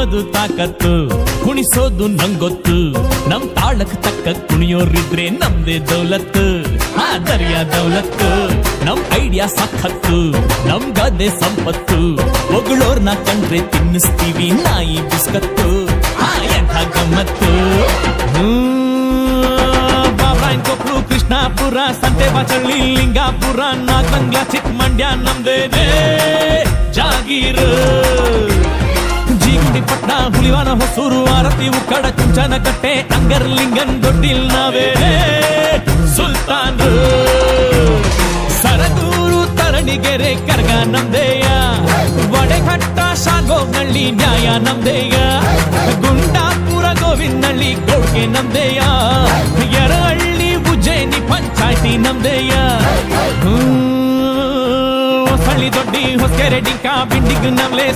ಕುಣಿಯೋದು ತಾಕತ್ತು, ಕುಣಿಸೋದು ನಂಗೊತ್ತು. ನಮ್ ತಾಳಕ್ ತಕ್ಕ ಕುಣಿಯೋರಿದ್ರೆ ನಮ್ದೇ ದೌಲತ್ತು, ಆ ದರ್ಯಾ ದೌಲತ್ತು. ನಮ್ ಐಡಿಯಾ ಸಖತ್ತು, ನಮ್ ಗದ್ದೆ ಸಂಪತ್ತು. ಹೊಗಳೋರ್ನ ಕಂಡ್ರೆ ತಿನ್ನಿಸ್ತೀವಿ ನಾಯಿ ಬಿಸ್ಕತ್ತು, ಆ ಎಂಥ ಗಮ್ಮತ್ತು. ಕೊಪ್ಪಳು, ಕೃಷ್ಣಾಪುರ, ಸಂತೆಬಾಚಳ್ಳಿ, ಲಿಂಗಾಪುರ, ನಾಗಮಂಗ್ಲ, ಚಿಕ್ಕಮಂಡ್ಯ ನಮ್ದೇನೆ ಜಾಗೀರು. ಜೀಗುಂಡಿ, ಪಟ್ನ, ಹುಲಿವಾನ, ಹೊಸೂರು, ಆರತಿ, ಉಕ್ಕಡ, ಚುಂಚನಕಟ್ಟೆ, ಅಂಗರ್ಲಿಂಗನ್, ದೊಡ್ಡಿಲ್ ನಾವೇನೆ ಸುಲ್ತಾನ್ರು. ಸರಗೂರು, ತರಣಿಗೆರೆ, ಕರ್ಗ ನಮ್ದೇಯ. ವಡೆಘಟ್ಟ, ಶಾಗೋನಹಳ್ಳಿ, ನ್ಯಾಯ ನಮ್ದೇಯ. ಗುಂಡಾಪುರ, ಗೋವಿಂದಹಳ್ಳಿ, ಗೋಡ್ಗೆ ನಮ್ದೇಯ. ಯರಹಳ್ಳಿ, ಉಜ್ಜಯಿನಿ, ಪಂಚಾಯ್ತಿ ನಮ್ದೇಯ. ಹೊಸಳ್ಳಿ, ದೊಡ್ಡಿ, ಹೊಸಕೆರೆ, ಡಿಂಕ, ಬಿಂಡಿಗ್ ನಮ್ಲೆ,